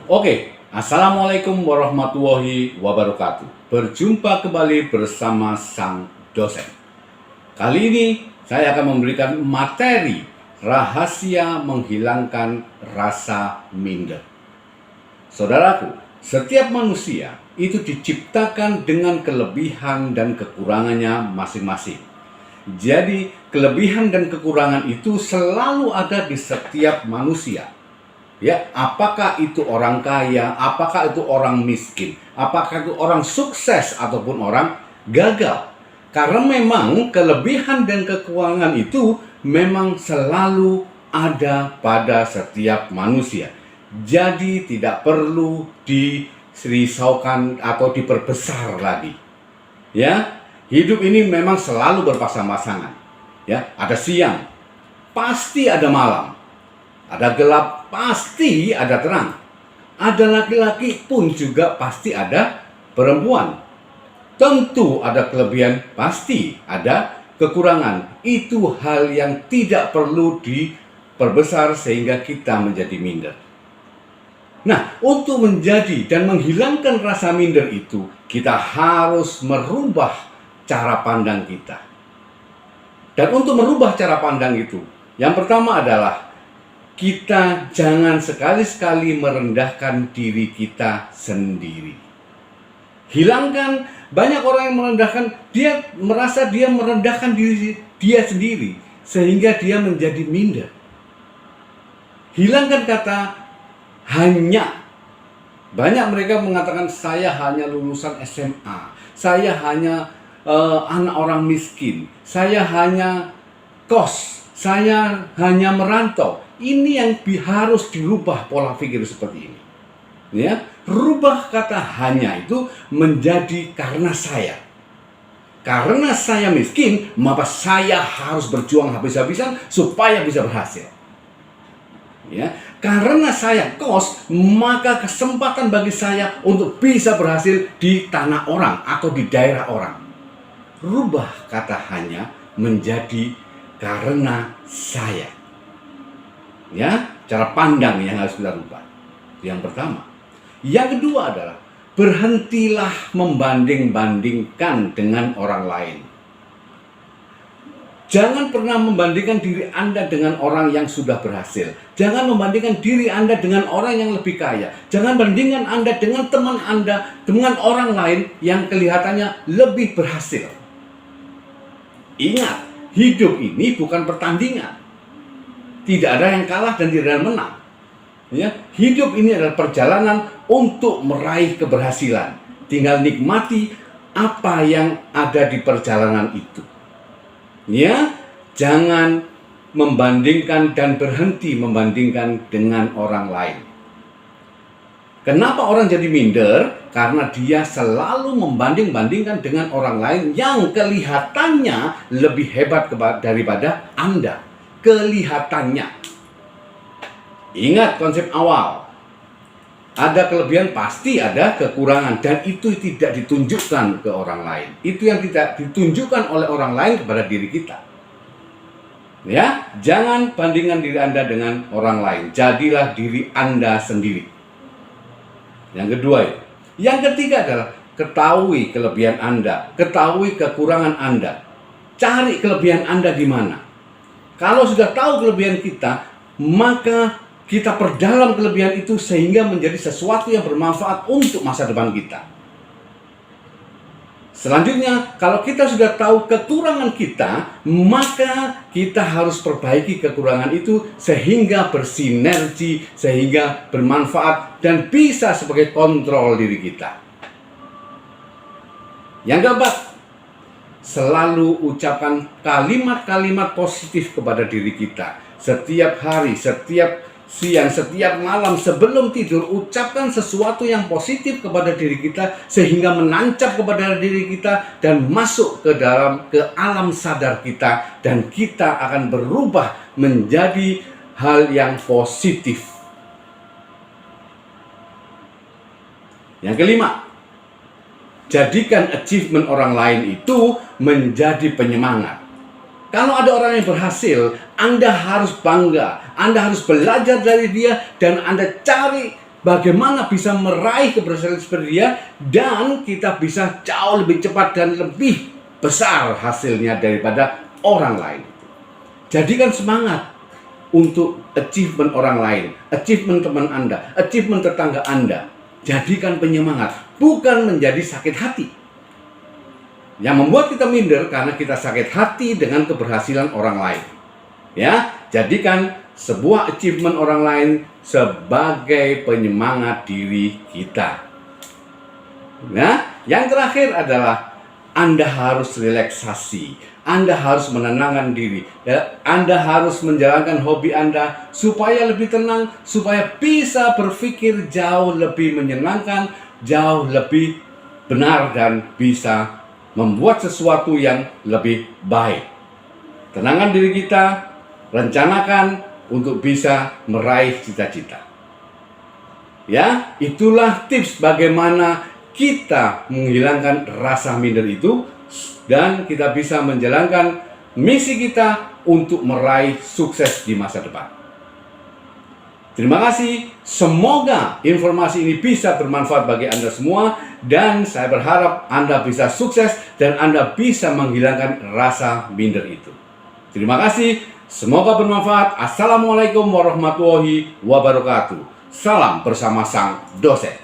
Assalamualaikum warahmatullahi wabarakatuh. Berjumpa kembali bersama sang dosen. Kali ini saya akan memberikan materi rahasia menghilangkan rasa minder. Saudaraku, setiap manusia itu diciptakan dengan kelebihan dan kekurangannya masing-masing. Jadi, kelebihan dan kekurangan itu selalu ada di setiap manusia. Ya, apakah itu orang kaya, apakah itu orang miskin, apakah itu orang sukses ataupun orang gagal. Karena memang kelebihan dan kekurangan itu memang selalu ada pada setiap manusia. Jadi tidak perlu dirisaukan atau diperbesar lagi. Ya, hidup ini memang selalu berpasang-pasangan. Ya, ada siang, pasti ada malam. Ada gelap, pasti ada terang. Ada laki-laki pun juga pasti ada perempuan. Tentu ada kelebihan, pasti ada kekurangan. Itu hal yang tidak perlu diperbesar sehingga kita menjadi minder. Nah, untuk menjadi dan menghilangkan rasa minder itu, kita harus merubah cara pandang kita. Dan untuk merubah cara pandang itu, yang pertama adalah kita jangan sekali-sekali merendahkan diri kita sendiri. Hilangkan, banyak orang yang merendahkan, dia merasa dia merendahkan diri dia sendiri sehingga dia menjadi minder. Hilangkan kata hanya. Banyak mereka mengatakan saya hanya lulusan SMA, saya hanya anak orang miskin, saya hanya kos, saya hanya merantau. Ini yang harus dirubah pola pikir seperti ini. Ya, rubah kata hanya itu menjadi karena saya. Karena saya miskin, maka saya harus berjuang habis-habisan supaya bisa berhasil. Ya, karena saya kos, maka kesempatan bagi saya untuk bisa berhasil di tanah orang atau di daerah orang. Rubah kata hanya menjadi karena saya. Ya, cara pandang yang harus kita rubah. Yang pertama. Yang kedua adalah berhentilah membanding-bandingkan dengan orang lain. Jangan pernah membandingkan diri Anda dengan orang yang sudah berhasil. Jangan membandingkan diri Anda dengan orang yang lebih kaya. Jangan bandingkan Anda dengan teman Anda, dengan orang lain yang kelihatannya lebih berhasil. Ingat, hidup ini bukan pertandingan. Tidak ada yang kalah dan tidak ada yang menang. Ya, hidup ini adalah perjalanan untuk meraih keberhasilan. Tinggal nikmati apa yang ada di perjalanan itu. Ya, jangan membandingkan dan berhenti membandingkan dengan orang lain. Kenapa orang jadi minder? Karena dia selalu membanding-bandingkan dengan orang lain yang kelihatannya lebih hebat daripada Anda. Kelihatannya. Ingat konsep awal. Ada kelebihan pasti ada kekurangan dan itu tidak ditunjukkan ke orang lain. Itu yang tidak ditunjukkan oleh orang lain kepada diri kita. Ya, jangan bandingkan diri Anda dengan orang lain. Jadilah diri Anda sendiri. Yang kedua, yang ketiga adalah ketahui kelebihan Anda, ketahui kekurangan Anda. Cari kelebihan Anda di mana. Kalau sudah tahu kelebihan kita, maka kita perdalam kelebihan itu sehingga menjadi sesuatu yang bermanfaat untuk masa depan kita. Selanjutnya, kalau kita sudah tahu kekurangan kita, maka kita harus perbaiki kekurangan itu sehingga bersinergi, sehingga bermanfaat dan bisa sebagai kontrol diri kita. Yang keempat, selalu ucapkan kalimat-kalimat positif kepada diri kita. Setiap hari, setiap siang, setiap malam sebelum tidur, ucapkan sesuatu yang positif kepada diri kita sehingga menancap kepada diri kita dan masuk ke alam sadar kita, dan kita akan berubah menjadi hal yang positif. Yang kelima, jadikan achievement orang lain itu menjadi penyemangat. Kalau ada orang yang berhasil, Anda harus bangga, Anda harus belajar dari dia, dan Anda cari bagaimana bisa meraih keberhasilan seperti dia, dan kita bisa jauh lebih cepat dan lebih besar hasilnya daripada orang lain. Jadikan semangat untuk achievement orang lain, achievement teman Anda, achievement tetangga Anda. Jadikan penyemangat, bukan menjadi sakit hati. Yang membuat kita minder karena kita sakit hati dengan keberhasilan orang lain. Ya, jadikan sebuah achievement orang lain sebagai penyemangat diri kita. Nah, yang terakhir adalah Anda harus relaksasi, Anda harus menenangkan diri, ya, Anda harus menjalankan hobi Anda supaya lebih tenang, supaya bisa berpikir jauh lebih menyenangkan, jauh lebih benar, dan bisa membuat sesuatu yang lebih baik. Tenangkan diri kita, rencanakan untuk bisa meraih cita-cita. Ya, itulah tips bagaimana kita menghilangkan rasa minder itu, dan kita bisa menjalankan misi kita untuk meraih sukses di masa depan. Terima kasih, semoga informasi ini bisa bermanfaat bagi Anda semua, dan saya berharap Anda bisa sukses dan Anda bisa menghilangkan rasa minder itu. Terima kasih, semoga bermanfaat. Assalamualaikum warahmatullahi wabarakatuh. Salam bersama sang dosen.